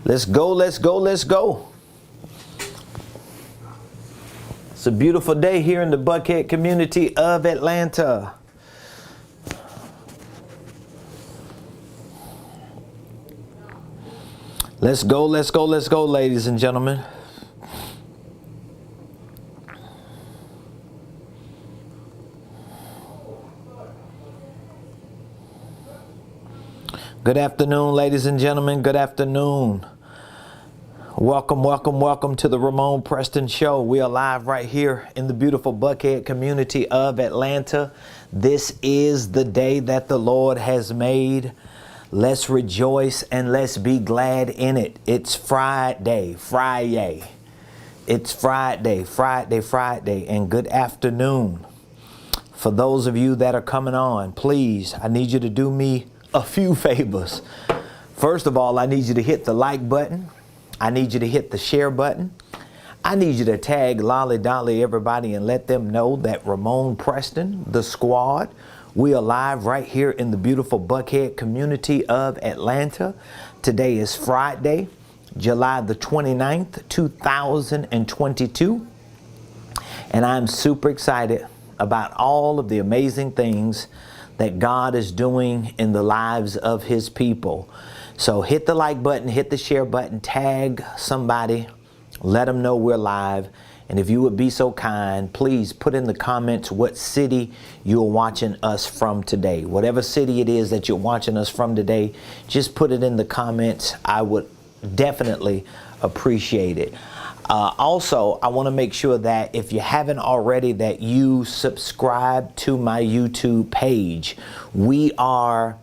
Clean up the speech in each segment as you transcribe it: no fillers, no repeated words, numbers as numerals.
Let's go, let's go, let's go. It's a beautiful day here in the Buckhead community of Atlanta. Let's go, let's go, let's go, ladies and gentlemen. Good afternoon, ladies and gentlemen. Good afternoon. Welcome, welcome, welcome to the Ramonepreston Show. We are live right here in the beautiful Buckhead community of Atlanta. This is the day that the Lord has made. Let's rejoice and let's be glad in it. It's Friday. It's Friday, and good afternoon. For those of you that are coming on, please, I need you to do me a few favors. First of all, I need you to hit the like button. I need you to hit the share button. I need you to tag Lolly Dolly everybody and let them know that Ramonepreston, the squad, we are live right here in the beautiful Buckhead community of Atlanta. Today is Friday, July the 29th, 2022. And I'm super excited about all of the amazing things that God is doing in the lives of his people. So hit the like button, hit the share button, tag somebody, let them know we're live. And if you would be so kind, please put in the comments what city you're watching us from today. Whatever city it is that you're watching us from today, just put it in the comments. I would definitely appreciate it. Also, I want to make sure that if you haven't already, that you subscribe to my YouTube page. We are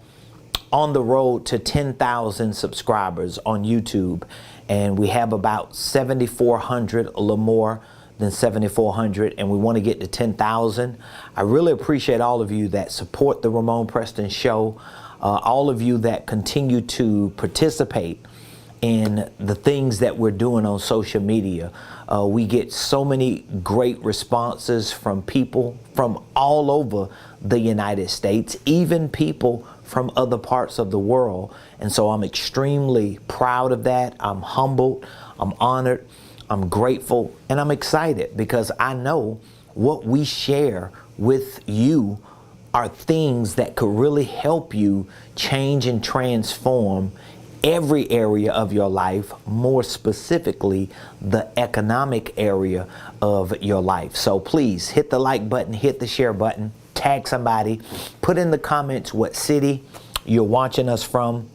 on the road to 10,000 subscribers on YouTube, and we have about 7,400, a little more than 7,400, and we want to get to 10,000. I really appreciate all of you that support the Ramonepreston Show, all of you that continue to participate in the things that we're doing on social media. We get so many great responses from people from all over the United States, even people from other parts of the world. And so I'm extremely proud of that. I'm humbled, I'm honored, I'm grateful, and I'm excited because I know what we share with you are things that could really help you change and transform every area of your life, more specifically the economic area of your life. So please hit the like button, hit the share button, tag somebody, put in the comments what city you're watching us from.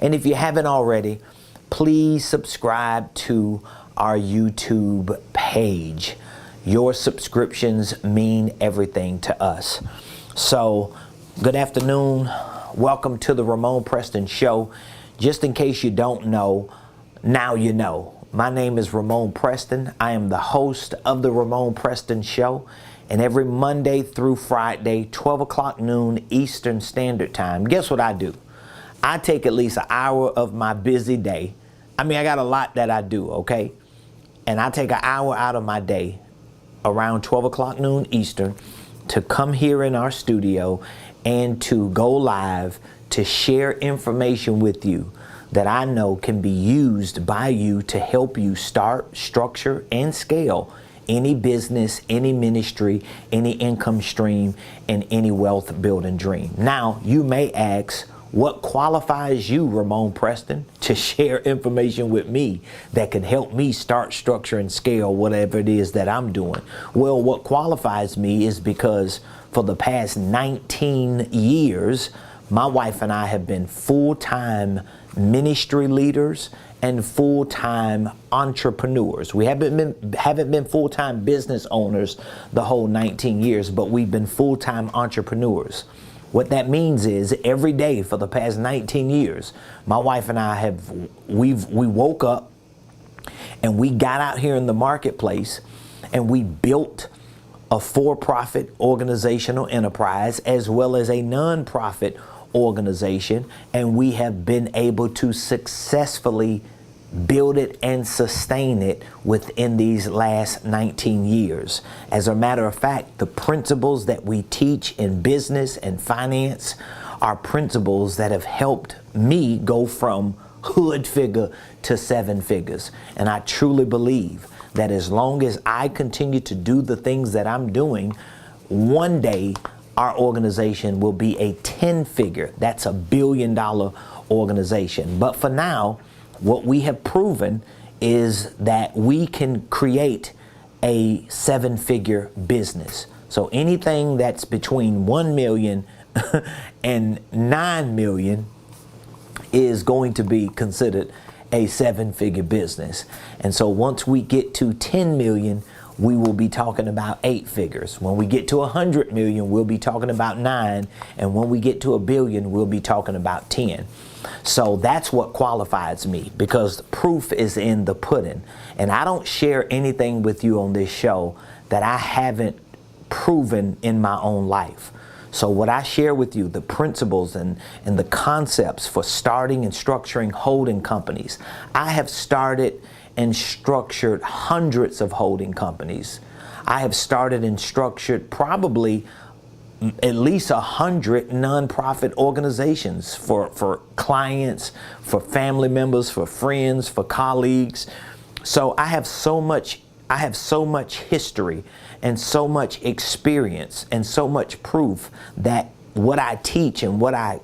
And if you haven't already, please subscribe to our YouTube page. Your subscriptions mean everything to us. So good afternoon. Welcome to the Ramonepreston Show. Just in case you don't know, now you know. My name is Ramonepreston. I am the host of the Ramonepreston Show. And every Monday through Friday, 12 o'clock noon Eastern Standard Time, guess what I do? I take at least an hour of my busy day. I mean, I got a lot that I do, okay? And I take an hour out of my day around 12 o'clock noon Eastern to come here in our studio and to go live to share information with you that I know can be used by you to help you start, structure, and scale any business, any ministry, any income stream, and any wealth building dream. Now, you may ask, what qualifies you, Ramonepreston, to share information with me that can help me start, structure, and scale whatever it is that I'm doing? Well, what qualifies me is because for the past 19 years, my wife and I have been full-time ministry leaders and full-time entrepreneurs. We haven't been full-time business owners the whole 19 years, but we've been full-time entrepreneurs. What that means is every day for the past 19 years, my wife and I we woke up and we got out here in the marketplace and we built a for-profit organizational enterprise as well as a non-profit organization, and we have been able to successfully build it and sustain it within these last 19 years. As a matter of fact, the principles that we teach in business and finance are principles that have helped me go from hood figure to 7 figures. And I truly believe that as long as I continue to do the things that I'm doing, one day our organization will be a 10-figure. That's $1 billion organization. But for now, what we have proven is that we can create a 7-figure business. So anything that's between 1 million and 9 million is going to be considered a 7-figure business. And so once we get to 10 million, we will be talking about 8 figures. When we get to 100 million, we'll be talking about 9. And when we get to 1 billion, we'll be talking about 10. So that's what qualifies me, because proof is in the pudding. And I don't share anything with you on this show that I haven't proven in my own life. So what I share with you, the principles and the concepts for starting and structuring holding companies. I have started and structured hundreds of holding companies. I have started and structured probably at least 100 nonprofit organizations for clients, for family members, for friends, for colleagues. So I have so much history and so much experience and so much proof that what I teach and what I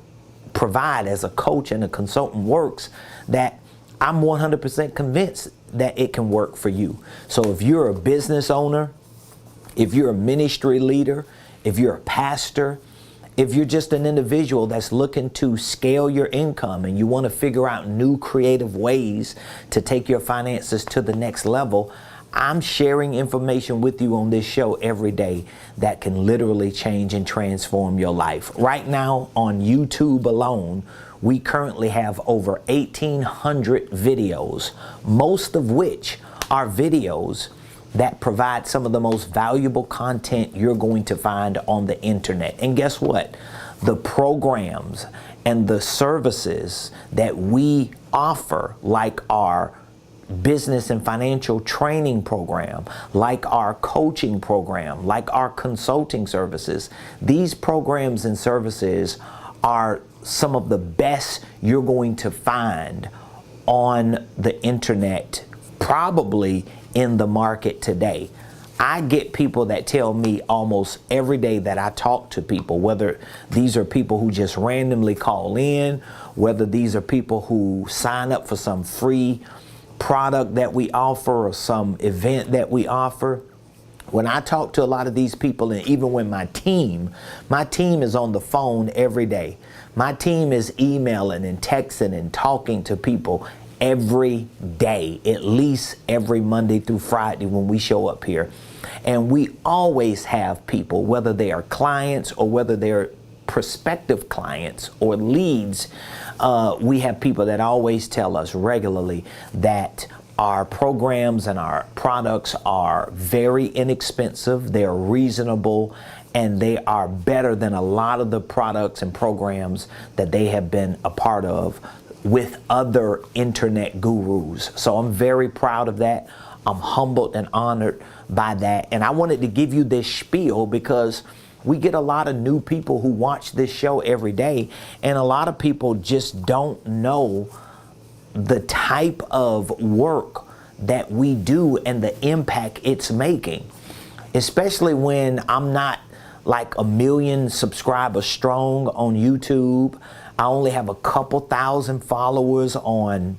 provide as a coach and a consultant works, that I'm 100% convinced that it can work for you. So if you're a business owner, if you're a ministry leader, if you're a pastor, if you're just an individual that's looking to scale your income and you want to figure out new creative ways to take your finances to the next level, I'm sharing information with you on this show every day that can literally change and transform your life. Right now on YouTube alone, we currently have over 1,800 videos, most of which are videos that provide some of the most valuable content you're going to find on the internet. And guess what? The programs and the services that we offer, like our business and financial training program, like our coaching program, like our consulting services, these programs and services are some of the best you're going to find on the internet, probably in the market today. I get people that tell me almost every day that I talk to people, whether these are people who just randomly call in, whether these are people who sign up for some free product that we offer or some event that we offer. When I talk to a lot of these people, and even when my team is on the phone every day. My team is emailing and texting and talking to people every day, at least every Monday through Friday when we show up here. And we always have people, whether they are clients or whether they're prospective clients or leads, we have people that always tell us regularly that our programs and our products are very inexpensive, they're reasonable, and they are better than a lot of the products and programs that they have been a part of with other internet gurus. So I'm very proud of that. I'm humbled and honored by that. And I wanted to give you this spiel because we get a lot of new people who watch this show every day, and a lot of people just don't know the type of work that we do and the impact it's making, especially when I'm not like 1 million subscribers strong on YouTube. I only have a couple thousand followers on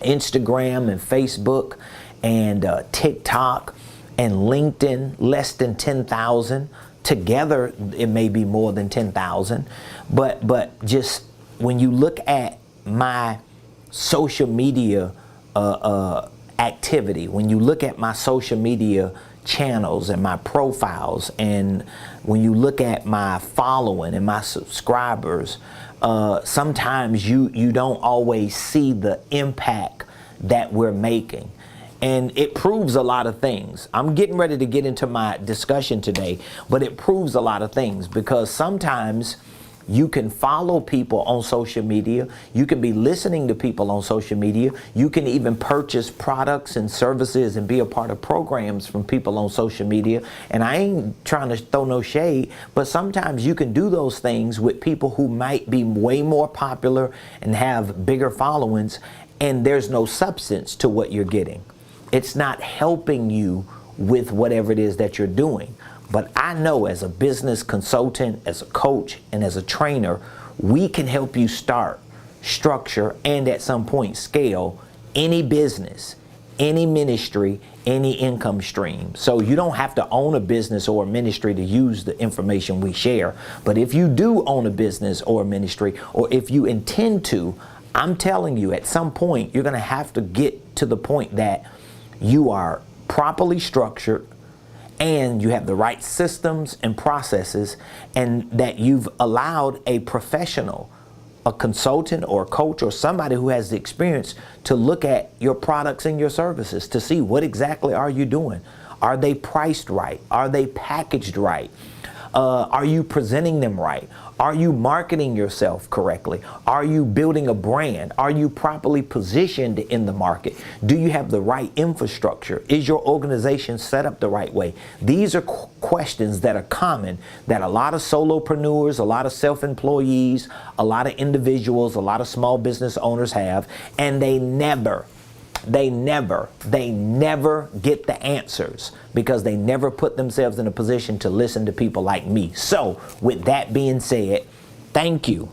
Instagram and Facebook and TikTok and LinkedIn, less than 10,000. Together, it may be more than 10,000. But just when you look at my social media activity, when you look at my social media channels and my profiles, and when you look at my following and my subscribers, sometimes you don't always see the impact that we're making. And it proves a lot of things. I'm getting ready to get into my discussion today, but it proves a lot of things because sometimes You can follow people on social media. You can be listening to people on social media. You can even purchase products and services and be a part of programs from people on social media. And I ain't trying to throw no shade, but sometimes you can do those things with people who might be way more popular and have bigger followings, and there's no substance to what you're getting. It's not helping you with whatever it is that you're doing. But I know as a business consultant, as a coach, and as a trainer, we can help you start, structure, and at some point scale any business, any ministry, any income stream. So you don't have to own a business or a ministry to use the information we share. But if you do own a business or a ministry, or if you intend to, I'm telling you, at some point, you're going to have to get to the point that you are properly structured, and you have the right systems and processes, and that you've allowed a professional, a consultant or a coach or somebody who has the experience to look at your products and your services to see what exactly are you doing. Are they priced right? Are they packaged right? Are you presenting them right? Are you marketing yourself correctly? Are you building a brand? Are you properly positioned in the market? Do you have the right infrastructure? Is your organization set up the right way? These are questions that are common that a lot of solopreneurs, a lot of self-employees, a lot of individuals, a lot of small business owners have, and they never get the answers because they never put themselves in a position to listen to people like me. So with that being said, thank you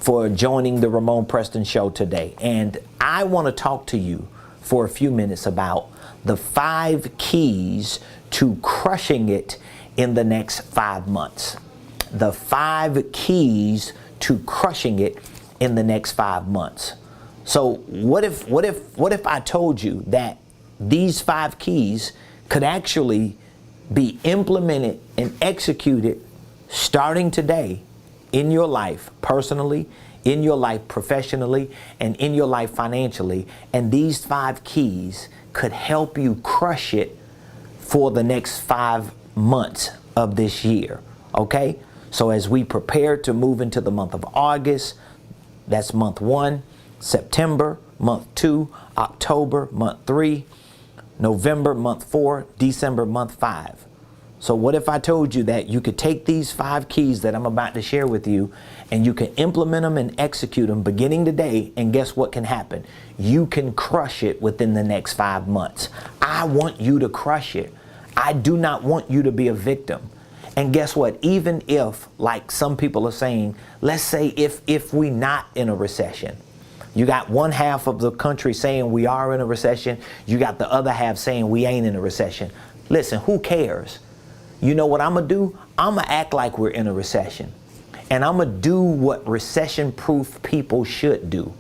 for joining the Ramonepreston Show today. And I want to talk to you for a few minutes about the 5 keys to crushing it in the next 5 months. The 5 keys to crushing it in the next 5 months. So what if I told you that these 5 keys could actually be implemented and executed starting today in your life personally, in your life professionally, and in your life financially, and these 5 keys could help you crush it for the next 5 months of this year, okay? So as we prepare to move into the month of August, that's month 1, September, month 2, October, month 3, November, month 4, December, month 5. So what if I told you that you could take these 5 keys that I'm about to share with you, and you can implement them and execute them beginning today, and guess what can happen? You can crush it within the next 5 months. I want you to crush it. I do not want you to be a victim. And guess what? Even if, like some people are saying, let's say if we're not in a recession, you got one half of the country saying we are in a recession. You got the other half saying we ain't in a recession. Listen, who cares? You know what I'm going to do? I'm going to act like we're in a recession. And I'm going to do what recession-proof people should do.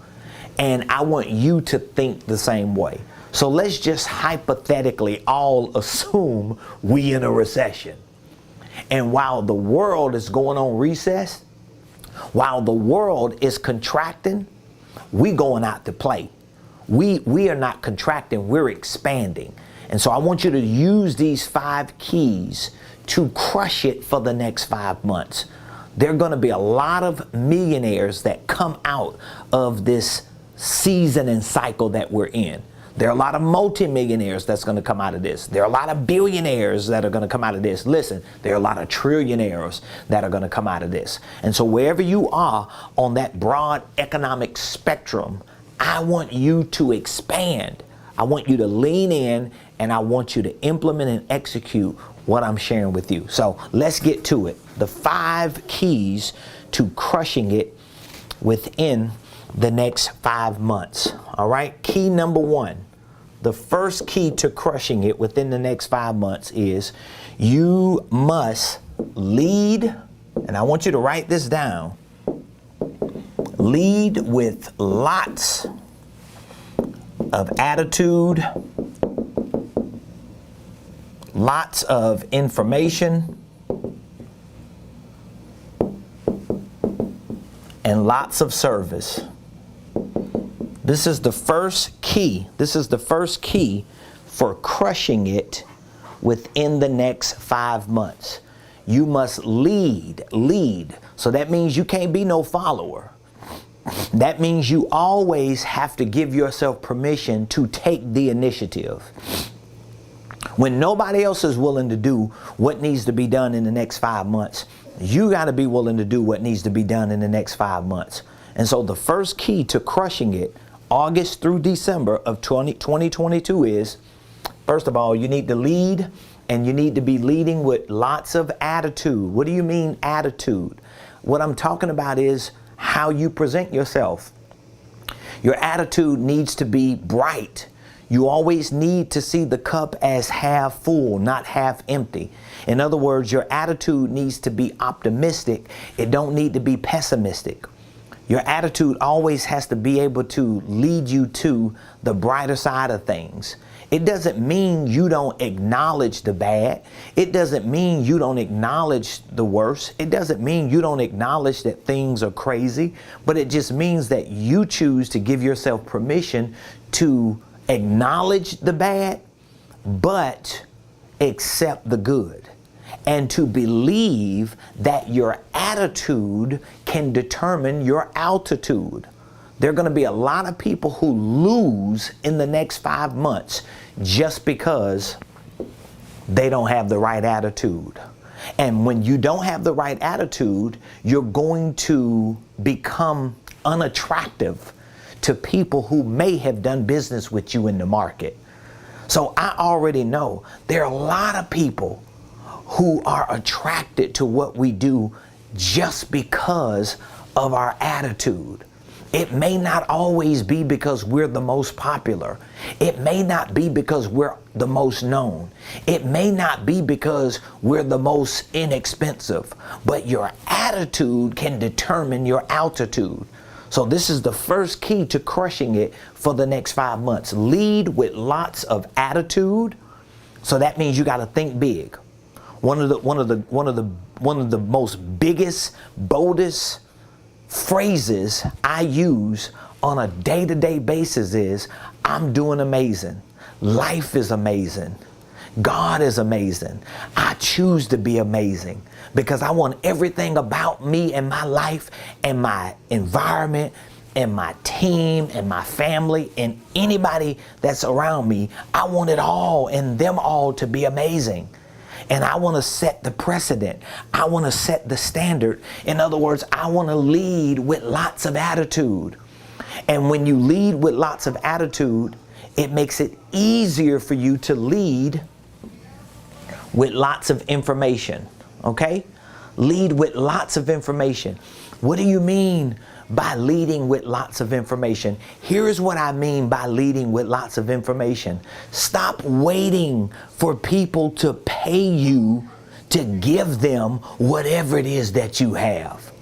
And I want you to think the same way. So let's just hypothetically all assume we in a recession. And while the world is going on recess, while the world is contracting, we going out to play. We are not contracting, we're expanding. And so I want you to use these 5 keys to crush it for the next 5 months. There are going to be a lot of millionaires that come out of this season and cycle that we're in. There are a lot of multimillionaires that's going to come out of this. There are a lot of billionaires that are going to come out of this. Listen, there are a lot of trillionaires that are going to come out of this. And so wherever you are on that broad economic spectrum, I want you to expand. I want you to lean in, and I want you to implement and execute what I'm sharing with you. So let's get to it. The 5 keys to crushing it within the next 5 months. All right. Key number 1. The first key to crushing it within the next 5 months is you must lead, and I want you to write this down, lead with lots of attitude, lots of information, and lots of service. This is the first key. This is the first key for crushing it within the next 5 months. You must lead. So that means you can't be no follower. That means you always have to give yourself permission to take the initiative. When nobody else is willing to do what needs to be done in the next 5 months, you got to be willing to do what needs to be done in the next 5 months. And so the first key to crushing it, August through December of 2022 is, first of all, you need to lead, and you need to be leading with lots of attitude. What do you mean attitude? What I'm talking about is how you present yourself. Your attitude needs to be bright. You always need to see the cup as half full, not half empty. In other words, your attitude needs to be optimistic. It don't need to be pessimistic. Your attitude always has to be able to lead you to the brighter side of things. It doesn't mean you don't acknowledge the bad. It doesn't mean you don't acknowledge the worst. It doesn't mean you don't acknowledge that things are crazy, but it just means that you choose to give yourself permission to acknowledge the bad, but accept the good. And to believe that your attitude can determine your altitude. There are going to be a lot of people who lose in the next 5 months just because they don't have the right attitude. And when you don't have the right attitude, you're going to become unattractive to people who may have done business with you in the market. So I already know there are a lot of people who are attracted to what we do just because of our attitude. It may not always be because we're the most popular. It may not be because we're the most known. It may not be because we're the most inexpensive, but your attitude can determine your altitude. So this is the first key to crushing it for the next 5 months. Lead with lots of attitude. So that means you got to think big. One of the most biggest, boldest phrases I use on a day-to-day basis is, I'm doing amazing. Life is amazing. God is amazing. I choose to be amazing because I want everything about me and my life and my environment and my team and my family and anybody that's around me. I want it all and them all to be amazing. And I want to set the precedent. I want to set the standard. In other words, I want to lead with lots of attitude. And when you lead with lots of attitude, it makes it easier for you to lead with lots of information. Okay? Lead with lots of information. What do you mean by leading with lots of information? Here's what I mean by leading with lots of information. Stop waiting for people to pay you to give them whatever it is that you have.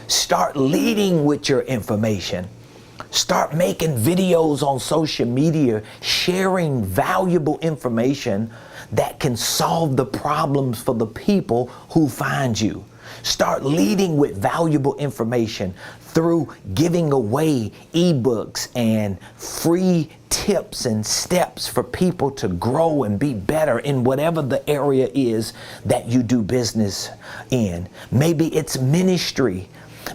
Start leading with your information. Start making videos on social media, sharing valuable information that can solve the problems for the people who find you. Start leading with valuable information through giving away ebooks and free tips and steps for people to grow and be better in whatever the area is that you do business in. Maybe it's ministry.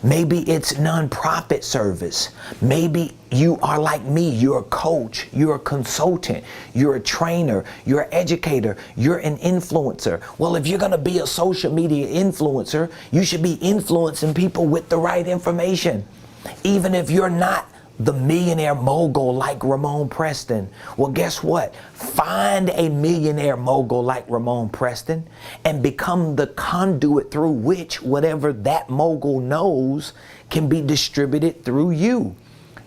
Maybe it's nonprofit service. Maybe you are like me. You're a coach. You're a consultant. You're a trainer. You're an educator. You're an influencer. Well, if you're going to be a social media influencer, you should be influencing people with the right information. Even if you're not the millionaire mogul like Ramonepreston. Well, guess what? Find a millionaire mogul like Ramonepreston and become the conduit through which whatever that mogul knows can be distributed through you.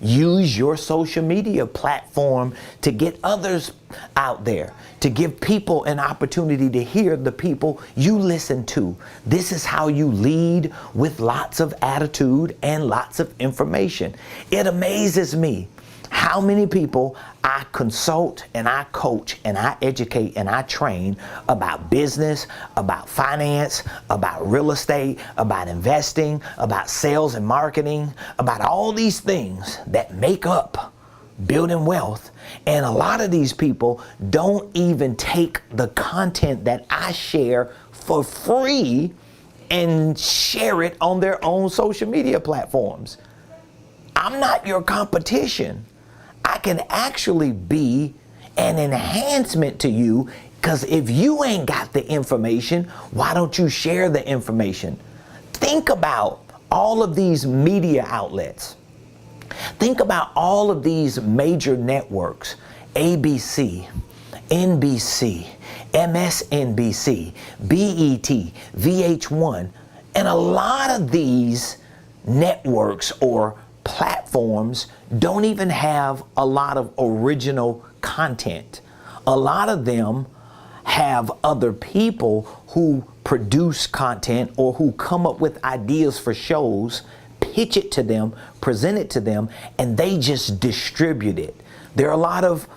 Use your social media platform to get others out there, to give people an opportunity to hear the people you listen to. This is how you lead with lots of attitude and lots of information. It amazes me how many people I consult and I coach and I educate and I train about business, about finance, about real estate, about investing, about sales and marketing, about all these things that make up building wealth. And a lot of these people don't even take the content that I share for free and share it on their own social media platforms. I'm not your competition. I can actually be an enhancement to you, because if you ain't got the information, why don't you share the information? Think about all of these media outlets. Think about all of these major networks: ABC, NBC, MSNBC, BET, VH1, and a lot of these networks or platforms don't even have a lot of original content. A lot of them have other people who produce content or who come up with ideas for shows, pitch it to them, present it to them, and they just distribute it. There are a lot of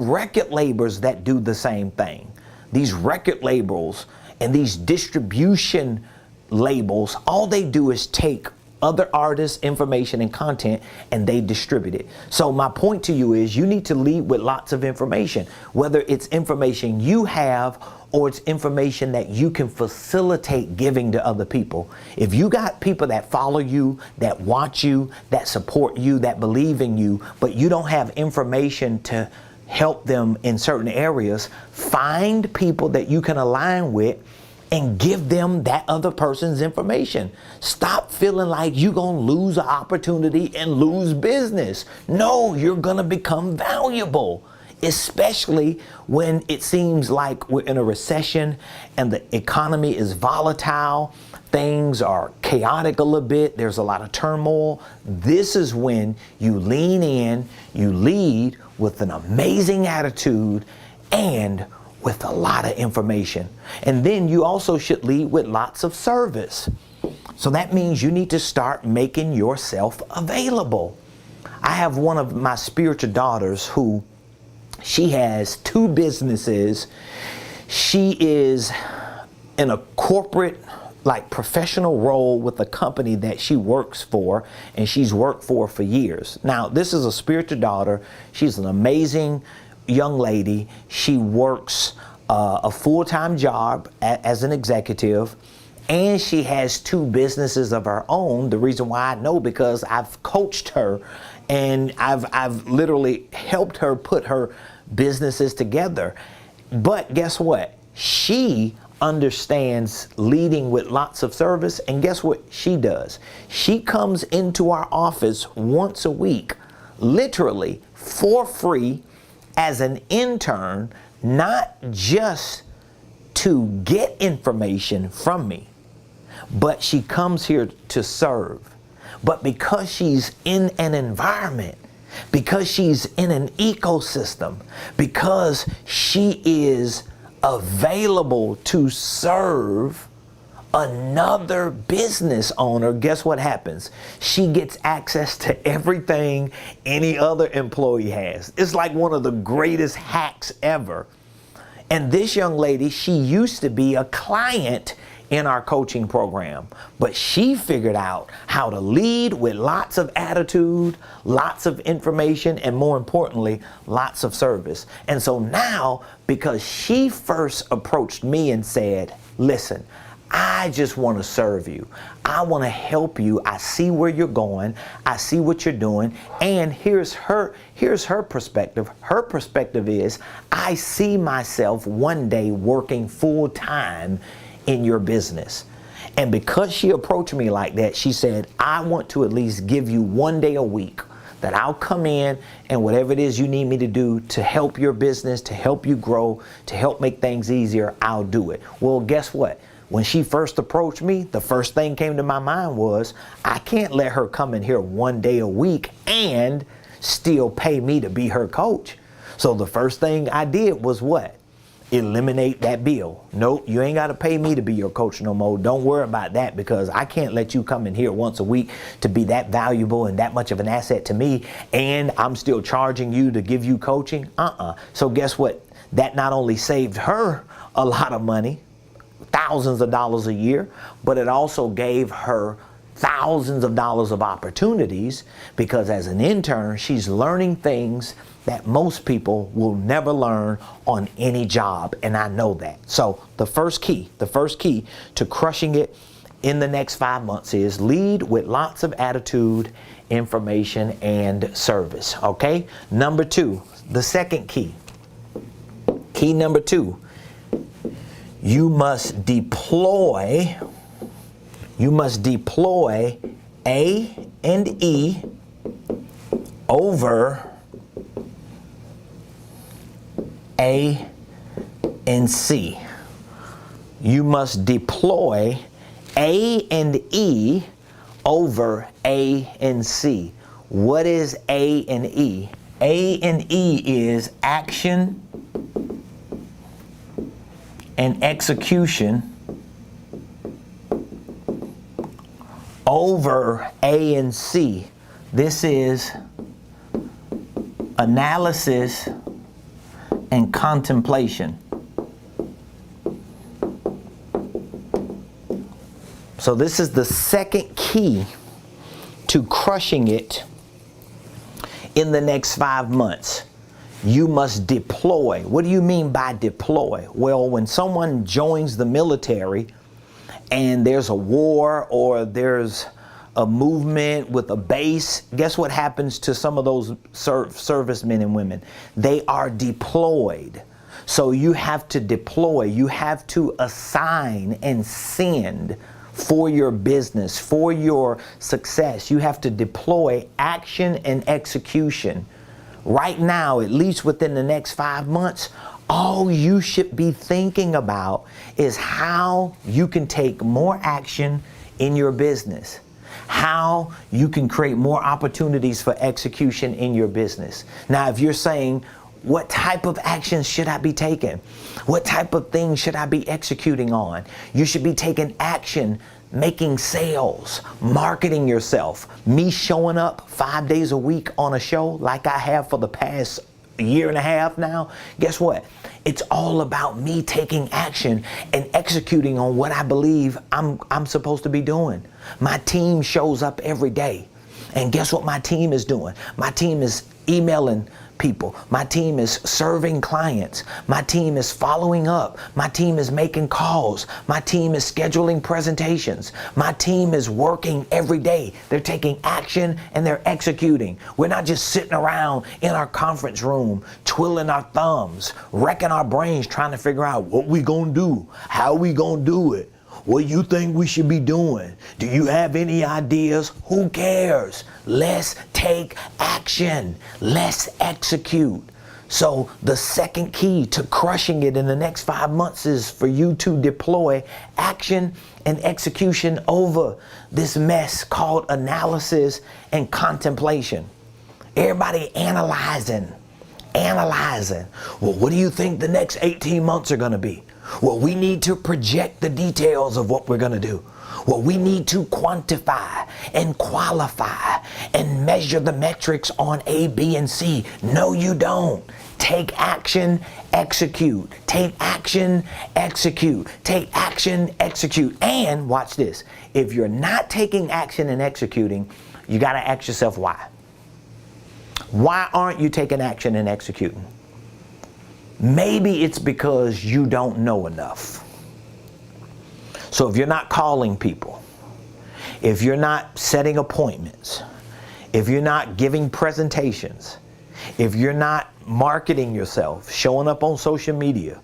record labels that do the same thing. These record labels and these distribution labels, all they do is take other artists' information and content and they distribute it. So my point to you is, you need to lead with lots of information, whether it's information you have or it's information that you can facilitate giving to other people. If you got people that follow you, that watch you, that support you, that believe in you, but you don't have information to help them in certain areas, find people that you can align with and give them that other person's information. Stop feeling like you're gonna lose an opportunity and lose business. No, you're gonna become valuable, especially when it seems like we're in a recession and the economy is volatile. Things are chaotic a little bit. There's a lot of turmoil. This is when you lean in, you lead with an amazing attitude and with a lot of information. And then you also should lead with lots of service. So that means you need to start making yourself available. I have one of my spiritual daughters who, she has 2 businesses. She is in a corporate, like, professional role with a company that she works for, and she's worked for years. Now, this is a spiritual daughter. She's an amazing young lady. She works a full-time job as an executive, and she has 2 businesses of her own. The reason why I know, because I've coached her and I've literally helped her put her businesses together. But guess what? She understands leading with lots of service, and guess what she does? She comes into our office once a week, literally for free, as an intern, not just to get information from me, but she comes here to serve. But because she's in an environment, because she's in an ecosystem, because she is available to serve another business owner, guess what happens? She gets access to everything any other employee has. It's like one of the greatest hacks ever. And this young lady, she used to be a client in our coaching program, but she figured out how to lead with lots of attitude, lots of information, and more importantly, lots of service. And so now, because she first approached me and said, listen, I just want to serve you. I want to help you. I see where you're going. I see what you're doing. And here's her perspective. Her perspective is, I see myself one day working full time in your business. And because she approached me like that, she said, I want to at least give you one day a week that I'll come in, and whatever it is you need me to do to help your business, to help you grow, to help make things easier, I'll do it. Well, guess what? When she first approached me, the first thing came to my mind was, I can't let her come in here one day a week and still pay me to be her coach. So the first thing I did was what? Eliminate that bill. Nope, you ain't got to pay me to be your coach no more. Don't worry about that, because I can't let you come in here once a week to be that valuable and that much of an asset to me, and I'm still charging you to give you coaching. So guess what? That not only saved her a lot of money, thousands of dollars a year, but it also gave her thousands of dollars of opportunities, because as an intern, she's learning things that most people will never learn on any job, and I know that. So the first key to crushing it in the next 5 months is lead with lots of attitude, information, and service, okay? Number two, the second key. Key number two, you must deploy A and E over A and C. You must deploy A and E over A and C. What is A and E? A and E is action and execution over A and C. This is analysis and contemplation. So this is the second key to crushing it in the next 5 months. You must deploy. What do you mean by deploy? Well, when someone joins the military and there's a war or there's a movement with a base, guess what happens to some of those servicemen and women? They are deployed. So you have to deploy. You have to assign and send for your business, for your success. You have to deploy action and execution. Right now, at least within the next 5 months, all you should be thinking about is how you can take more action in your business, how you can create more opportunities for execution in your business. Now, if you're saying, what type of actions should I be taking? What type of things should I be executing on? You should be taking action, making sales, marketing yourself. Me showing up 5 days a week on a show like I have for the past year and a half now. Guess what? It's all about me taking action and executing on what I believe I'm supposed to be doing. My team shows up every day. And guess what my team is doing? My team is emailing people. My team is serving clients. My team is following up. My team is making calls. My team is scheduling presentations. My team is working every day. They're taking action and they're executing. We're not just sitting around in our conference room, twiddling our thumbs, wrecking our brains trying to figure out what we gonna do, how we gonna do it. What you think we should be doing? Do you have any ideas? Who cares? Let's take action. Let's execute. So the second key to crushing it in the next 5 months is for you to deploy action and execution over this mess called analysis and contemplation. Everybody analyzing. Well, what do you think the next 18 months are going to be? Well, we need to project the details of what we're going to do. Well, we need to quantify and qualify and measure the metrics on A, B, and C. No, you don't. Take action, execute. Take action, execute. Take action, execute. And watch this. If you're not taking action and executing, you got to ask yourself why. Why aren't you taking action and executing? Maybe it's because you don't know enough. So if you're not calling people, if you're not setting appointments, if you're not giving presentations, if you're not marketing yourself, showing up on social media,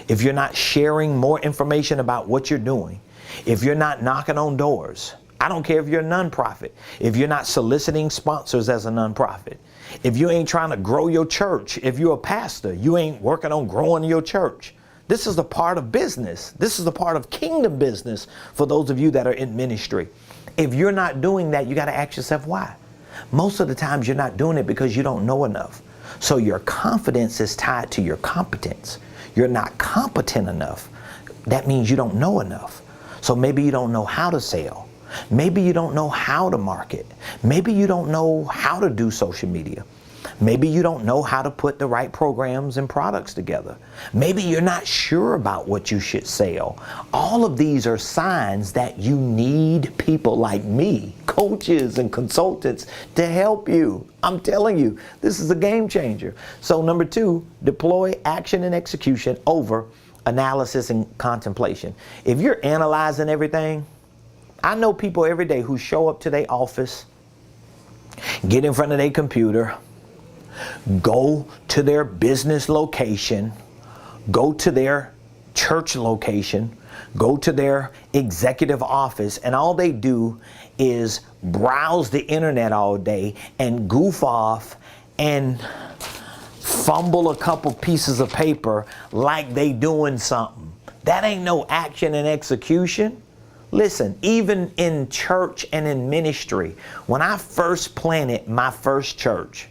if you're not sharing more information about what you're doing, if you're not knocking on doors, I don't care if you're a nonprofit, if you're not soliciting sponsors as a nonprofit, if you ain't trying to grow your church, if you're a pastor, you ain't working on growing your church. This is a part of business. This is a part of kingdom business for those of you that are in ministry. If you're not doing that, you got to ask yourself why. Most of the times you're not doing it because you don't know enough. So your confidence is tied to your competence. You're not competent enough. That means you don't know enough. So maybe you don't know how to sell. Maybe you don't know how to market. Maybe you don't know how to do social media. Maybe you don't know how to put the right programs and products together. Maybe you're not sure about what you should sell. All of these are signs that you need people like me, coaches and consultants, to help you. I'm telling you, this is a game changer. So number 2, deploy action and execution over analysis and contemplation. If you're analyzing everything, I know people every day who show up to their office, get in front of their computer, go to their business location, go to their church location, go to their executive office, and all they do is browse the internet all day and goof off and fumble a couple pieces of paper like they doing something. That ain't no action and execution. Listen, even in church and in ministry, when I first planted my first church,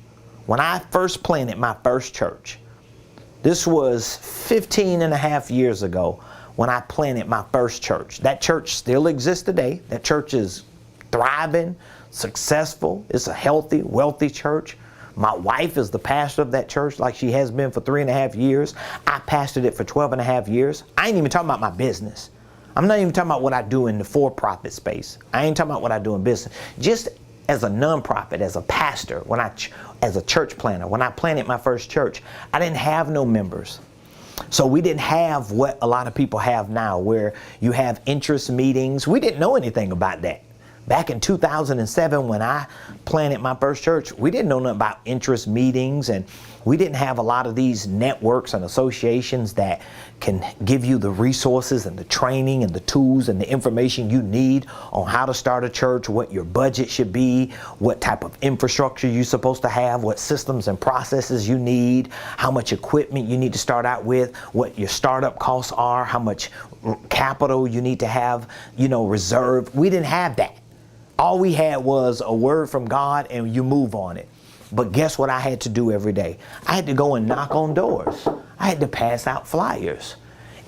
this was 15 and a half years ago when I planted my first church. That church still exists today. That church is thriving, successful. It's a healthy, wealthy church. My wife is the pastor of that church like she has been for 3.5 years. I pastored it for 12.5 years. I ain't even talking about my business. I'm not even talking about what I do in the for-profit space. I ain't talking about what I do in business. Just as a nonprofit, as a pastor, as a church planner, when I planted my first church, I didn't have no members. So we didn't have what a lot of people have now, where you have interest meetings. We didn't know anything about that. Back in 2007, when I planted my first church, we didn't know nothing about interest meetings, and we didn't have a lot of these networks and associations that can give you the resources and the training and the tools and the information you need on how to start a church, what your budget should be, what type of infrastructure you're supposed to have, what systems and processes you need, how much equipment you need to start out with, what your startup costs are, how much capital you need to have, reserved. We didn't have that. All we had was a word from God, and you move on it. But guess what I had to do every day? I had to go and knock on doors. I had to pass out flyers.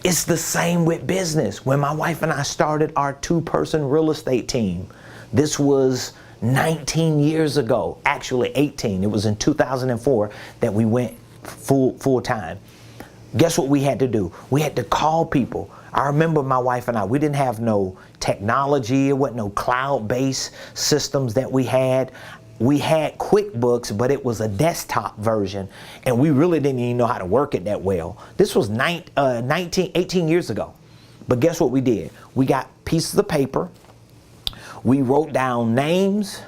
It's the same with business. When my wife and I started our 2-person real estate team, this was 19 years ago, actually 18. It was in 2004 that we went full time. Guess what we had to do? We had to call people. I remember my wife and I, we didn't have no technology. It wasn't no cloud-based systems that we had. We had QuickBooks, but it was a desktop version, and we really didn't even know how to work it that well. This was 18 years ago. But guess what we did? We got pieces of paper. We wrote down names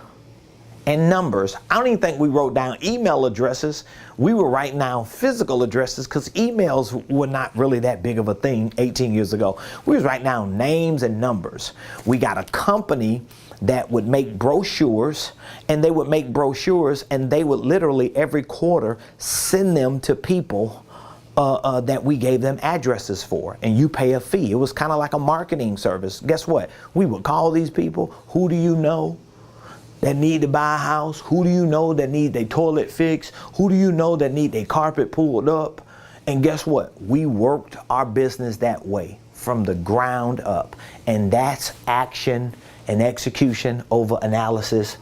and numbers. I don't even think we wrote down email addresses. We were writing down physical addresses because emails were not really that big of a thing 18 years ago. We was writing down names and numbers. We got a company that would make brochures, and they would literally every quarter send them to people that we gave them addresses for, and you pay a fee. It was kind of like a marketing service. Guess what? We would call these people. Who do you know that need to buy a house? Who do you know that need their toilet fixed? Who do you know that need their carpet pulled up? And guess what? We worked our business that way from the ground up. And that's action and execution over analysis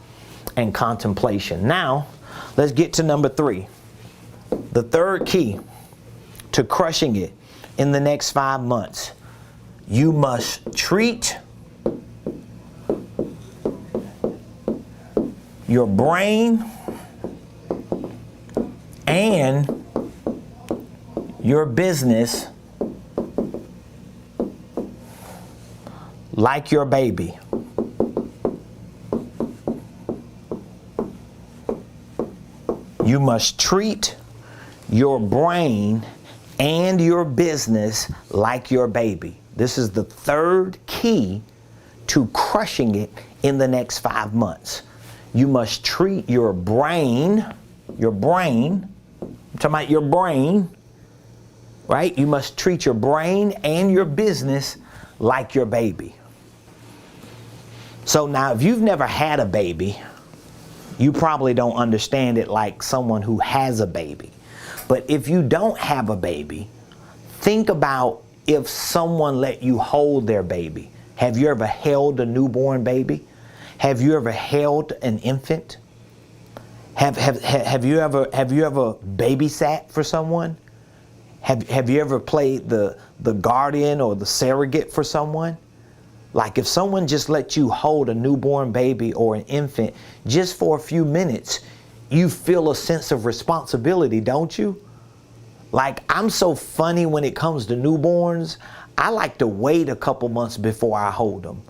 and contemplation. Now, let's get to number 3. The third key to crushing it in the next 5 months. You must treat your brain and your business like your baby. You must treat your brain and your business like your baby. This is the third key to crushing it in the next 5 months. You must treat your brain, I'm talking about your brain, right? You must treat your brain and your business like your baby. So now, if you've never had a baby, you probably don't understand it like someone who has a baby. But if you don't have a baby, think about if someone let you hold their baby. Have you ever held a newborn baby? Have you ever held an infant? Have you ever babysat for someone? Have you ever played the guardian or the surrogate for someone? Like if someone just let you hold a newborn baby or an infant just for a few minutes, you feel a sense of responsibility, don't you? Like, I'm so funny when it comes to newborns. I like to wait a couple months before I hold them.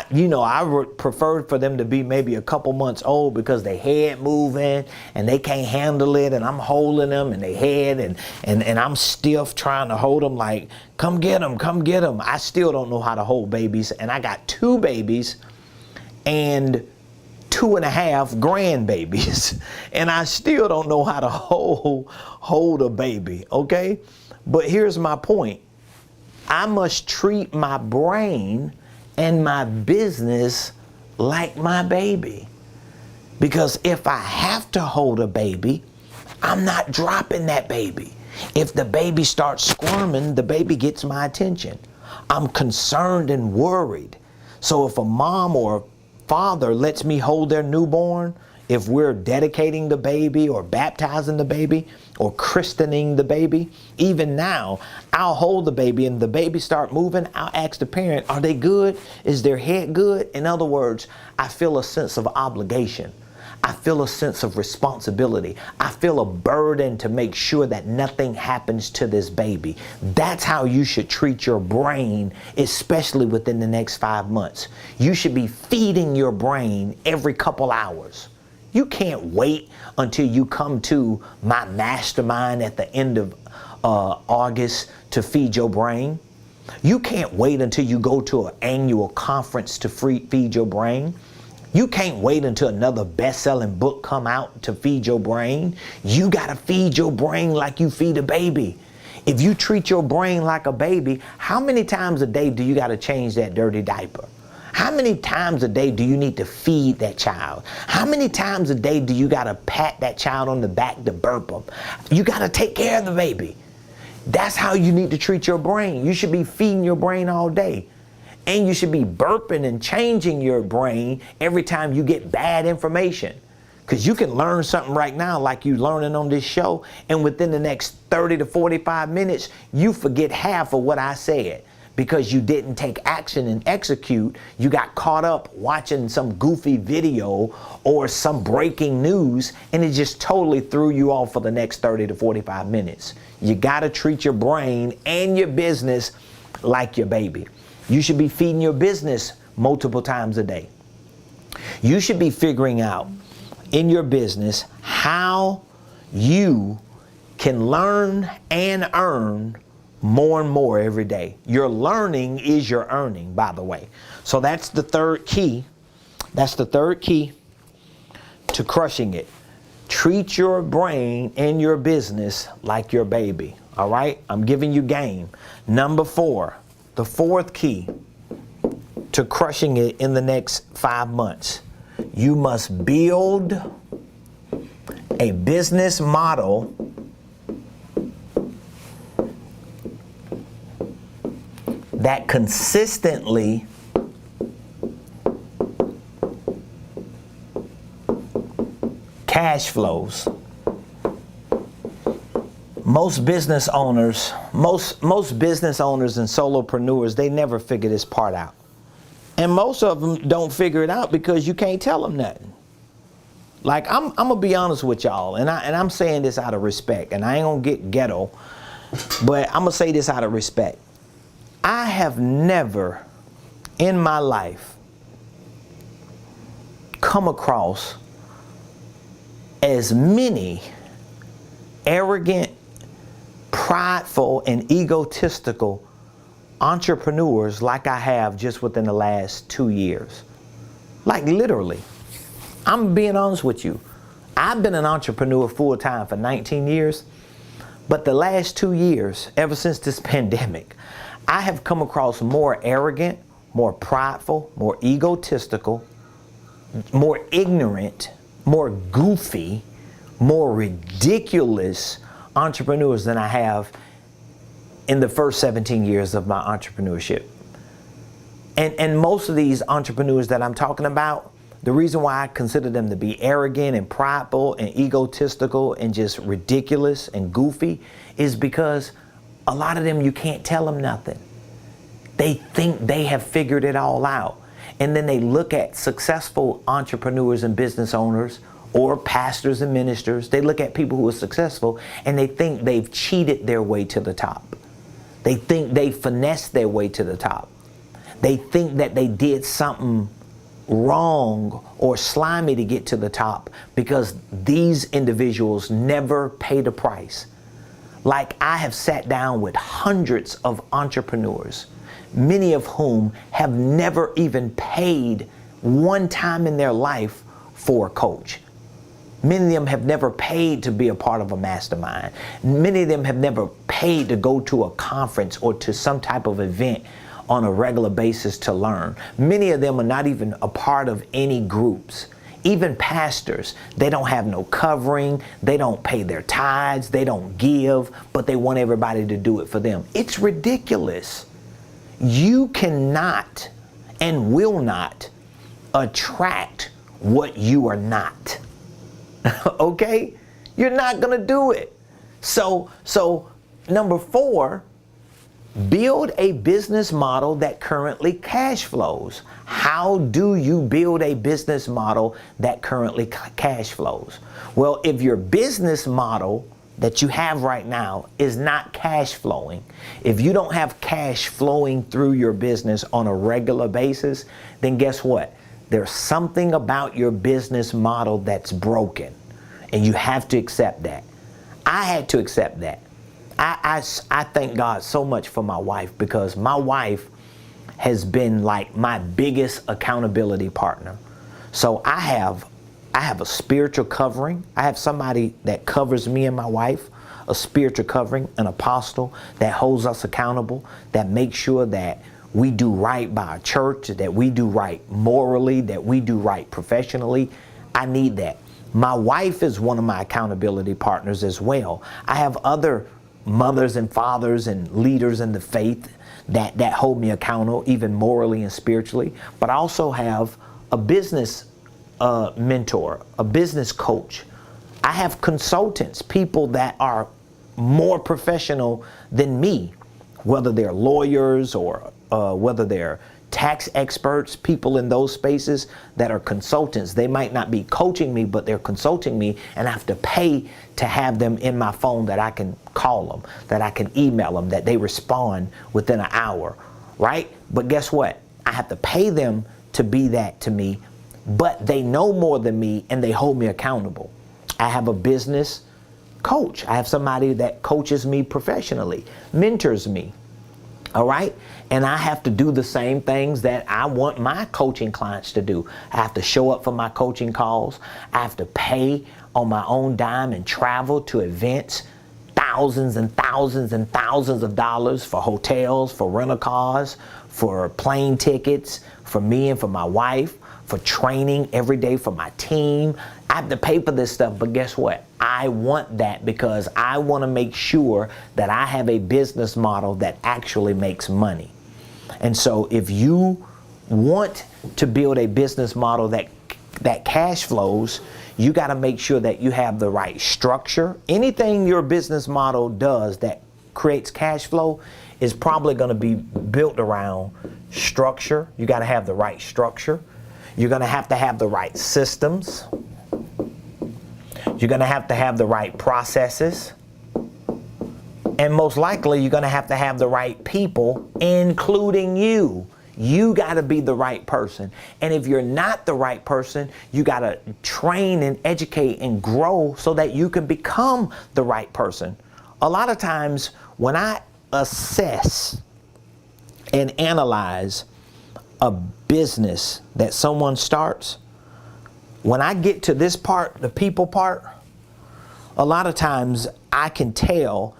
I would prefer for them to be maybe a couple months old because their head moving and they can't handle it, and I'm holding them and their head and I'm stiff trying to hold them like, come get them, come get them. I still don't know how to hold babies, and I got 2 babies and 2.5 grandbabies, and I still don't know how to hold a baby, okay? But here's my point. I must treat my brain and my business like my baby. Because if I have to hold a baby, I'm not dropping that baby. If the baby starts squirming, the baby gets my attention. I'm concerned and worried. So if a mom or a father lets me hold their newborn, if we're dedicating the baby or baptizing the baby or christening the baby, even now, I'll hold the baby and the baby start moving. I'll ask the parent, are they good? Is their head good? In other words, I feel a sense of obligation. I feel a sense of responsibility. I feel a burden to make sure that nothing happens to this baby. That's how you should treat your brain, especially within the next 5 months. You should be feeding your brain every couple hours. You can't wait until you come to my mastermind at the end of August to feed your brain. You can't wait until you go to an annual conference to feed your brain. You can't wait until another best-selling book come out to feed your brain. You got to feed your brain like you feed a baby. If you treat your brain like a baby, how many times a day do you got to change that dirty diaper? How many times a day do you need to feed that child? How many times a day do you got to pat that child on the back to burp them? You got to take care of the baby. That's how you need to treat your brain. You should be feeding your brain all day. And you should be burping and changing your brain every time you get bad information. Because you can learn something right now like you learning on this show, and within the next 30 to 45 minutes, you forget half of what I said. Because you didn't take action and execute, you got caught up watching some goofy video or some breaking news, and it just totally threw you off for the next 30 to 45 minutes. You got to treat your brain and your business like your baby. You should be feeding your business multiple times a day. You should be figuring out in your business how you can learn and earn more and more every day. Your learning is your earning, by the way. So that's the third key. That's the third key to crushing it. Treat your brain and your business like your baby. All right? I'm giving you game. Number 4, the 4th key to crushing it in the next 5 months. You must build a business model that consistently cash flows. Most business owners and solopreneurs, they never figure this part out. And most of them don't figure it out because you can't tell them nothing. Like, I'm gonna be honest with y'all, and I'm saying this out of respect, and I ain't gonna get ghetto, but I'm gonna say this out of respect. I have never in my life come across as many arrogant, prideful, and egotistical entrepreneurs like I have just within the last 2 years. Like, literally. I'm being honest with you. I've been an entrepreneur full time for 19 years, but the last 2 years, ever since this pandemic, I have come across more arrogant, more prideful, more egotistical, more ignorant, more goofy, more ridiculous entrepreneurs than I have in the first 17 years of my entrepreneurship. And most of these entrepreneurs that I'm talking about, The reason why I consider them to be arrogant and prideful and egotistical and just ridiculous and goofy is because a lot of them, you can't tell them nothing. They think they have figured it all out. And then they look at successful entrepreneurs and business owners or pastors and ministers. They look at people who are successful and they think they've cheated their way to the top. They think they finessed their way to the top. They think that they did something wrong or slimy to get to the top because these individuals never paid a price. Like, I have sat down with hundreds of entrepreneurs, many of whom have never even paid one time in their life for a coach. Many of them have never paid to be a part of a mastermind. Many of them have never paid to go to a conference or to some type of event on a regular basis to learn. Many of them are not even a part of any groups. Even pastors, they don't have no covering, they don't pay their tithes, they don't give, but they want everybody to do it for them. It's ridiculous. You cannot and will not attract what you are not. Okay? You're not going to do it. So number 4, build a business model that currently cash flows. How do you build a business model that currently cash flows? Well, if your business model that you have right now is not cash flowing, if you don't have cash flowing through your business on a regular basis, then guess what? There's something about your business model that's broken, and you have to accept that. I had to accept that. I thank God so much for my wife, because my wife has been like my biggest accountability partner. So I have a spiritual covering. I have somebody that covers me and my wife, a spiritual covering, an apostle that holds us accountable, that makes sure that we do right by our church, that we do right morally, that we do right professionally. I need that. My wife is one of my accountability partners as well. I have other mothers and fathers and leaders in the faith that hold me accountable, even morally and spiritually. But I also have a business mentor, a business coach. I have consultants, people that are more professional than me, whether they're lawyers or whether they're tax experts, people in those spaces that are consultants. They might not be coaching me, but they're consulting me, and I have to pay to have them in my phone, that I can call them, that I can email them, that they respond within an hour, right? But guess what? I have to pay them to be that to me, but they know more than me and they hold me accountable. I have a business coach. I have somebody that coaches me professionally, mentors me. All right? And I have to do the same things that I want my coaching clients to do. I have to show up for my coaching calls. I have to pay on my own dime and travel to events, thousands and thousands and thousands of dollars for hotels, for rental cars, for plane tickets, for me and for my wife, for training every day for my team. I have to pay for this stuff, but guess what? I want that because I want to make sure that I have a business model that actually makes money. And so if you want to build a business model that cash flows, you got to make sure that you have the right structure. Anything your business model does that creates cash flow is probably going to be built around structure. You got to have the right structure. You're going to have the right systems. You're going to have the right processes. And most likely, you're going to have the right people, including you. You got to be the right person. And if you're not the right person, you got to train and educate and grow so that you can become the right person. A lot of times, when I assess and analyze a business that someone starts, when I get to this part, the people part, a lot of times I can tell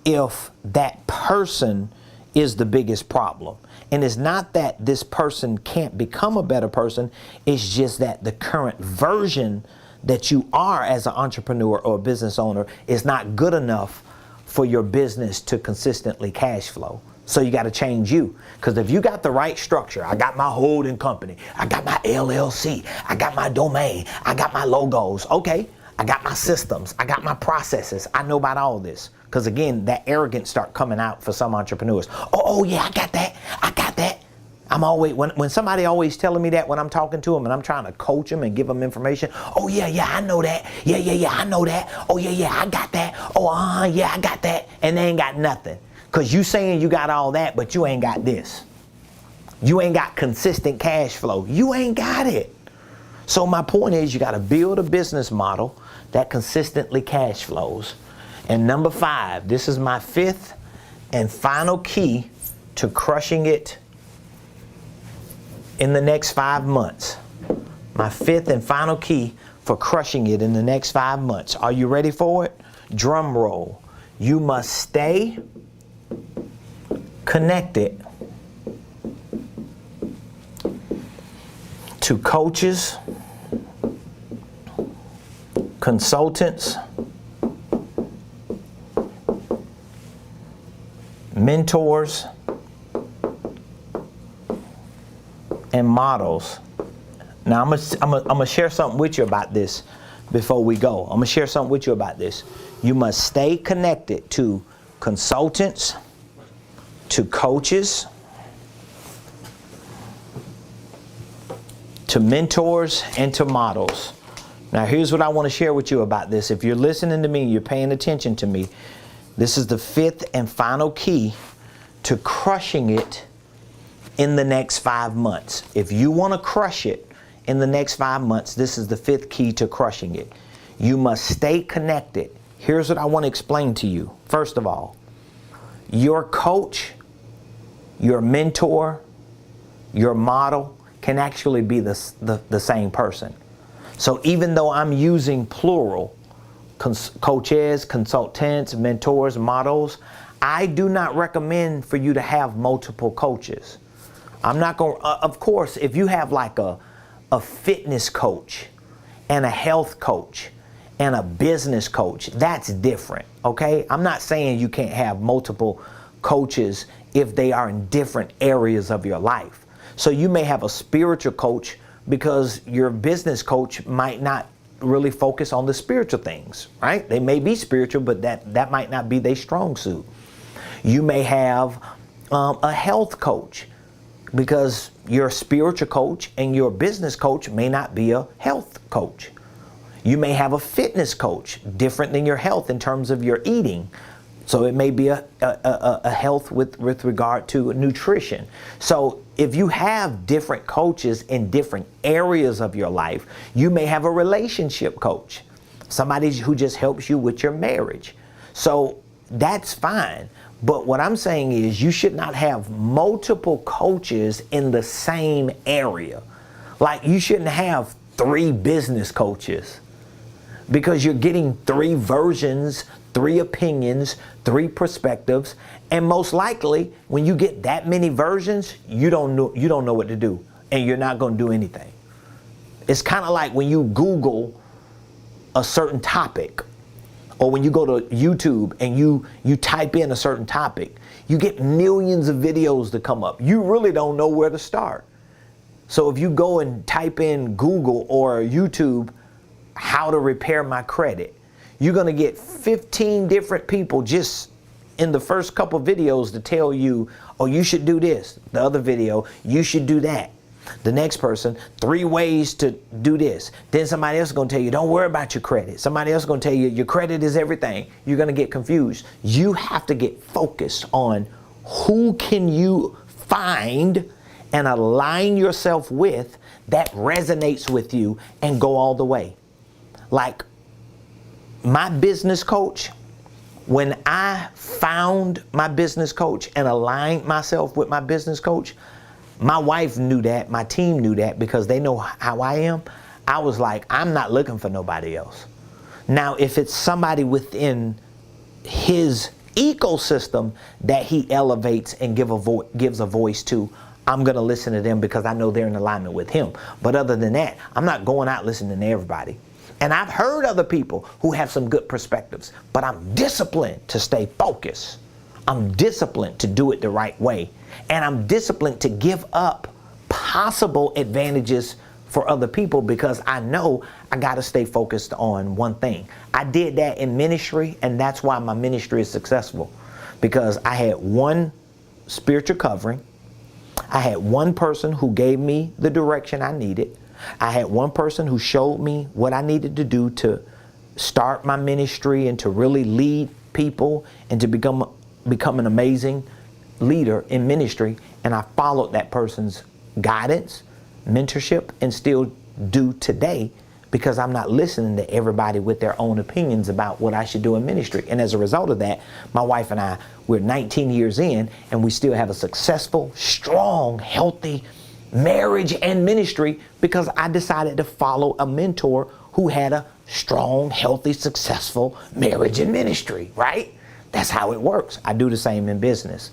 if that person is the biggest problem. And it's not that this person can't become a better person, it's just that the current version that you are as an entrepreneur or a business owner is not good enough for your business to consistently cash flow. So you got to change you. Because if you got the right structure, I got my holding company, I got my LLC, I got my domain, I got my logos. Okay, I got my systems, I got my processes. I know about all this. Because again, that arrogance start coming out for some entrepreneurs. Oh yeah, I got that. I got that. I'm always, when somebody always telling me that when I'm talking to them and I'm trying to coach them and give them information. Oh yeah, I know that. Yeah, I know that. Oh yeah, I got that. Oh yeah, I got that. And they ain't got nothing. Because you saying you got all that, but you ain't got this. You ain't got consistent cash flow. You ain't got it. So my point is, you got to build a business model that consistently cash flows. And number 5, this is my 5th and final key to crushing it in the next 5 months. My 5th and final key for crushing it in the next 5 months. Are you ready for it? Drum roll. You must stay connected to coaches, consultants, mentors, and models. Now I'm gonna share something with you about this before we go. I'm gonna share something with you about this. You must stay connected to consultants, to coaches, to mentors, and to models. Now here's what I want to share with you about this. If you're listening to me, you're paying attention to me, this is the 5th and final key to crushing it in the next 5 months. If you want to crush it in the next 5 months, this is the 5th key to crushing it. You must stay connected. Here's what I want to explain to you. First of all, your coach, your mentor, your model can actually be the same person. So even though I'm using plural, coaches, consultants, mentors, models, I do not recommend for you to have multiple coaches. I'm not going to, of course, if you have like a fitness coach and a health coach and a business coach, that's different, okay? I'm not saying you can't have multiple coaches if they are in different areas of your life. So you may have a spiritual coach because your business coach might not really focus on the spiritual things, right? They may be spiritual, but that might not be their strong suit. You may have a health coach because your spiritual coach and your business coach may not be a health coach. You may have a fitness coach, different than your health in terms of your eating. So it may be a health with regard to nutrition. So if you have different coaches in different areas of your life, you may have a relationship coach, somebody who just helps you with your marriage. So that's fine. But what I'm saying is you should not have multiple coaches in the same area. Like you shouldn't have 3 business coaches because you're getting 3 versions, 3 opinions, 3 perspectives, and most likely when you get that many versions, you don't know what to do, and you're not going to do anything. It's kind of like when you Google a certain topic, or when you go to YouTube and you type in a certain topic, you get millions of videos that come up. You really don't know where to start. So if you go and type in Google or YouTube, how to repair my credit, you're going to get 15 different people just in the first couple videos to tell you, oh, you should do this. The other video, you should do that. The next person, 3 ways to do this. Then somebody else is going to tell you, don't worry about your credit. Somebody else is going to tell you, your credit is everything. You're going to get confused. You have to get focused on who can you find and align yourself with that resonates with you and go all the way. Like my business coach, when I found my business coach and aligned myself with my business coach, my wife knew that, my team knew that because they know how I am. I was like, I'm not looking for nobody else. Now, if it's somebody within his ecosystem that he elevates and gives a voice to, I'm going to listen to them because I know they're in alignment with him. But other than that, I'm not going out listening to everybody. And I've heard other people who have some good perspectives, but I'm disciplined to stay focused I'm disciplined to do it the right way. And I'm disciplined to give up possible advantages for other people because I know I got to stay focused on one thing. I did that in ministry, and that's why my ministry is successful, because I had one spiritual covering. I had one person who gave me the direction I needed. I had one person who showed me what I needed to do to start my ministry and to really lead people and to become an amazing leader in ministry. And I followed that person's guidance, mentorship, and still do today, because I'm not listening to everybody with their own opinions about what I should do in ministry. And as a result of that, my wife and I, we're 19 years in, and we still have a successful, strong, healthy marriage and ministry because I decided to follow a mentor who had a strong, healthy, successful marriage and ministry, right? That's how it works. I do the same in business.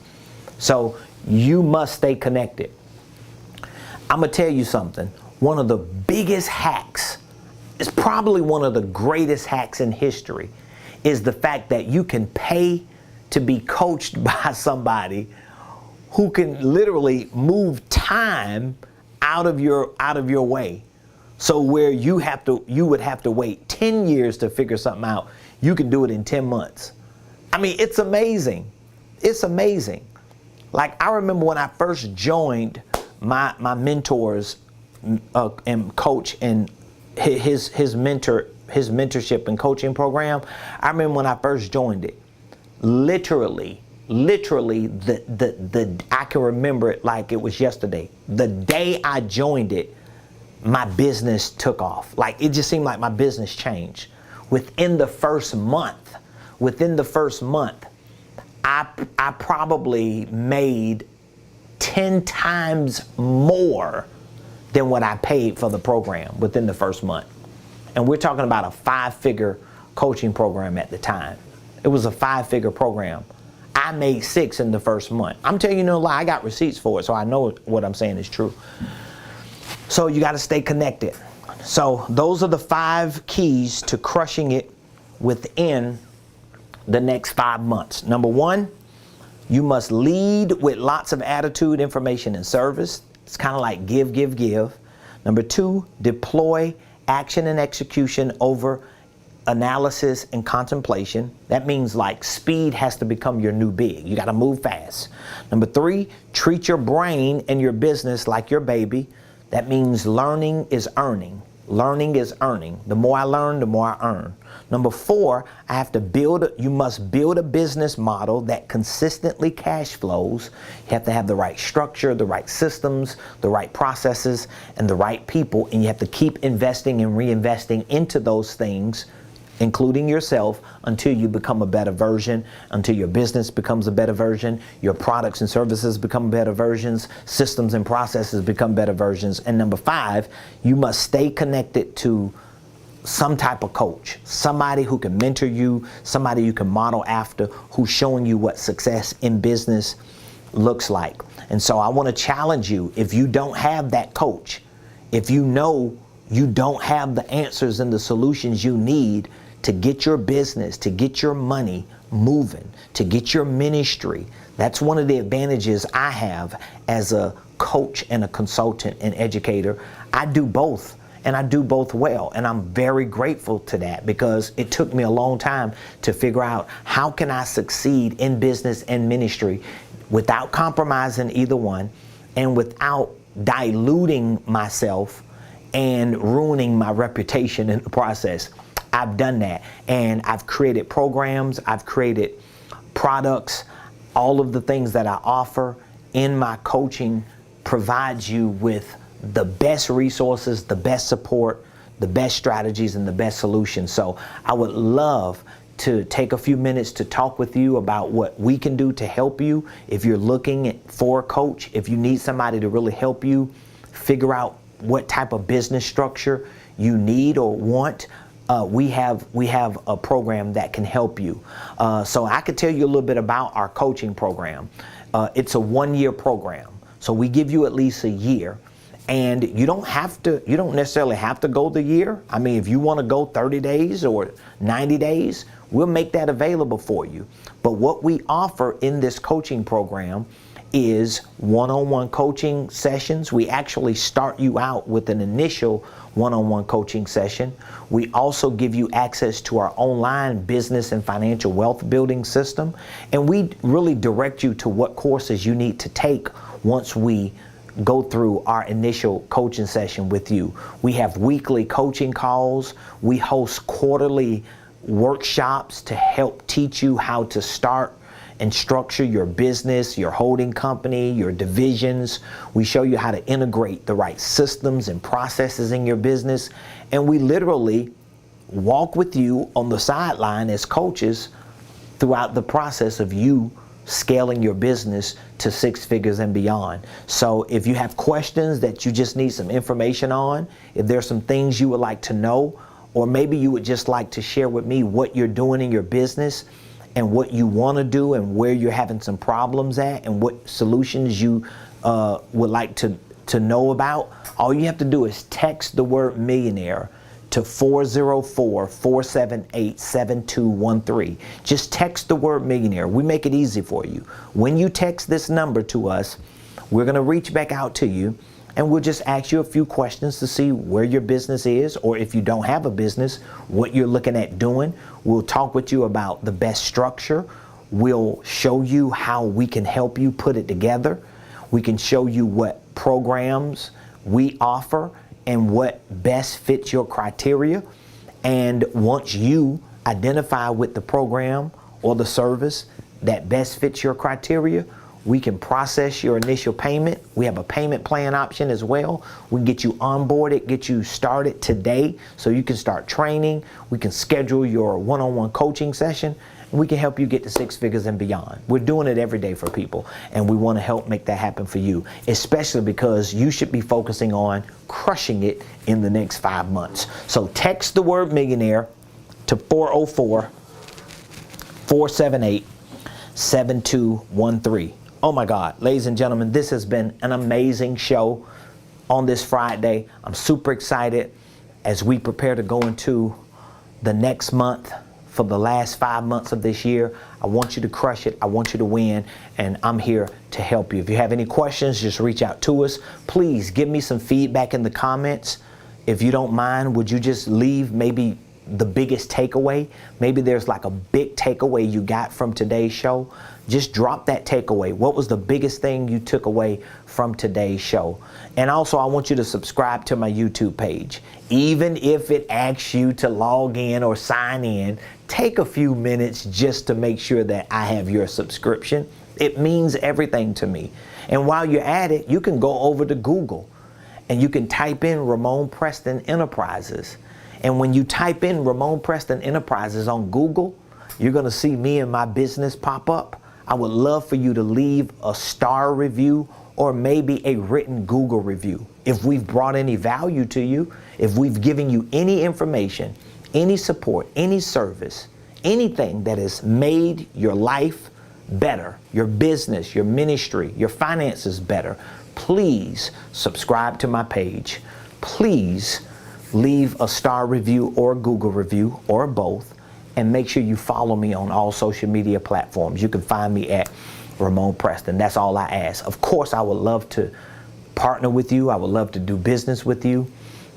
So you must stay connected. I'm going to tell you something. One of the biggest hacks, it's probably one of the greatest hacks in history, is the fact that you can pay to be coached by somebody who can literally move time out of your way. So where you would have to wait 10 years to figure something out, you can do it in 10 months. I mean, it's amazing. It's amazing. Like, I remember when I first joined my mentors and coach and his mentorship and coaching program. I remember when I first joined it, literally I can remember it like it was yesterday. The day I joined it, my business took off. Like, it just seemed like my business changed. Within the first month, I probably made 10 times more than what I paid for the program within the first month. And we're talking about a 5-figure coaching program at the time. It was a 5-figure program. I made 6 in the first month. I'm telling you no lie, I got receipts for it, so I know what I'm saying is true. So you got to stay connected. So those are the 5 keys to crushing it within the next 5 months. Number 1, you must lead with lots of attitude, information, and service. It's kind of like give, give, give. Number 2, deploy action and execution over analysis and contemplation. That means like speed has to become your new big. You got to move fast. Number 3, treat your brain and your business like your baby. That means learning is earning. Learning is earning. The more I learn, the more I earn. Number 4, you must build a business model that consistently cash flows. You have to have the right structure, the right systems, the right processes, and the right people. And you have to keep investing and reinvesting into those things, including yourself, until you become a better version, until your business becomes a better version, your products and services become better versions, systems and processes become better versions. And number 5, you must stay connected to some type of coach, somebody who can mentor you, somebody you can model after, who's showing you what success in business looks like. And so I want to challenge you, if you don't have that coach, if you know you don't have the answers and the solutions you need to get your business, to get your money moving, to get your ministry. That's one of the advantages I have as a coach and a consultant and educator. I do both, and I do both well. And I'm very grateful to that, because it took me a long time to figure out how can I succeed in business and ministry without compromising either one and without diluting myself and ruining my reputation in the process. I've done that, and I've created programs, I've created products. All of the things that I offer in my coaching provides you with the best resources, the best support, the best strategies, and the best solutions. So I would love to take a few minutes to talk with you about what we can do to help you. If you're looking for a coach, if you need somebody to really help you figure out what type of business structure you need or want, we have a program that can help you. So I could tell you a little bit about our coaching program. It's a 1-year program. So we give you at least a year. And you don't necessarily have to go the year. I mean, if you want to go 30 days or 90 days, we'll make that available for you. But what we offer in this coaching program is one-on-one coaching sessions. We actually start you out with an initial one-on-one coaching session. We also give you access to our online business and financial wealth building system. And we really direct you to what courses you need to take once we go through our initial coaching session with you. We have weekly coaching calls. We host quarterly workshops to help teach you how to start and structure your business, your holding company, your divisions. We show you how to integrate the right systems and processes in your business. And we literally walk with you on the sideline as coaches throughout the process of you scaling your business to 6 figures and beyond. So if you have questions that you just need some information on, if there's some things you would like to know, or maybe you would just like to share with me what you're doing in your business and what you want to do and where you're having some problems at and what solutions you would like to know about, all you have to do is text the word millionaire to 404-478-7213. Just text the word millionaire. We make it easy for you. When you text this number to us, we're going to reach back out to you and we'll just ask you a few questions to see where your business is, or if you don't have a business, what you're looking at doing. We'll talk with you about the best structure. We'll show you how we can help you put it together. We can show you what programs we offer and what best fits your criteria. And once you identify with the program or the service that best fits your criteria, we can process your initial payment. We have a payment plan option as well. We can get you onboarded, get you started today so you can start training. We can schedule your one-on-one coaching session, and we can help you get to 6 figures and beyond. We're doing it every day for people, and we want to help make that happen for you, especially because you should be focusing on crushing it in the next 5 months. So text the word millionaire to 404-478-7213. Oh my God, ladies and gentlemen, this has been an amazing show on this Friday. I'm super excited as we prepare to go into the next month for the last 5 months of this year. I want you to crush it. I want you to win, and I'm here to help you. If you have any questions, just reach out to us. Please give me some feedback in the comments. If you don't mind, would you just leave maybe the biggest takeaway? Maybe there's like a big takeaway you got from today's show. Just drop that takeaway. What was the biggest thing you took away from today's show? And also, I want you to subscribe to my YouTube page. Even if it asks you to log in or sign in, take a few minutes just to make sure that I have your subscription. It means everything to me. And while you're at it, you can go over to Google and you can type in Ramonepreston Enterprises. And when you type in Ramonepreston Enterprises on Google, you're going to see me and my business pop up. I would love for you to leave a star review or maybe a written Google review. If we've brought any value to you, if we've given you any information, any support, any service, anything that has made your life better, your business, your ministry, your finances better, please subscribe to my page. Please leave a star review or a Google review or both, and make sure you follow me on all social media platforms. You can find me at Ramonepreston. That's all I ask. Of course, I would love to partner with you. I would love to do business with you.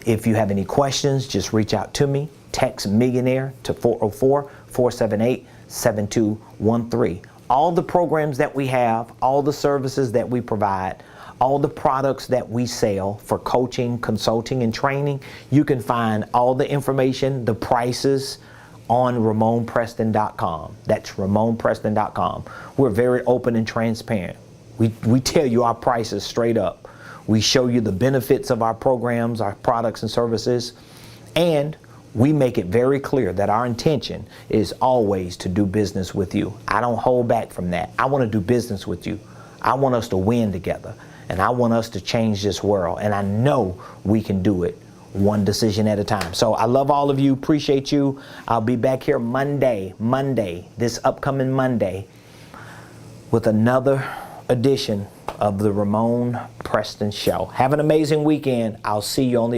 If you have any questions, just reach out to me. Text millionaire to 404-478-7213. All the programs that we have, all the services that we provide, all the products that we sell for coaching, consulting, and training, you can find all the information, the prices, on Ramonepreston.com. That's Ramonepreston.com. We're very open and transparent. We tell you our prices straight up. We show you the benefits of our programs, our products and services, and we make it very clear that our intention is always to do business with you. I don't hold back from that. I want to do business with you. I want us to win together, and I want us to change this world, and I know we can do it one decision at a time. So I love all of you. Appreciate you. I'll be back here Monday, this upcoming Monday, with another edition of the Ramone Preston Show. Have an amazing weekend. I'll see you on the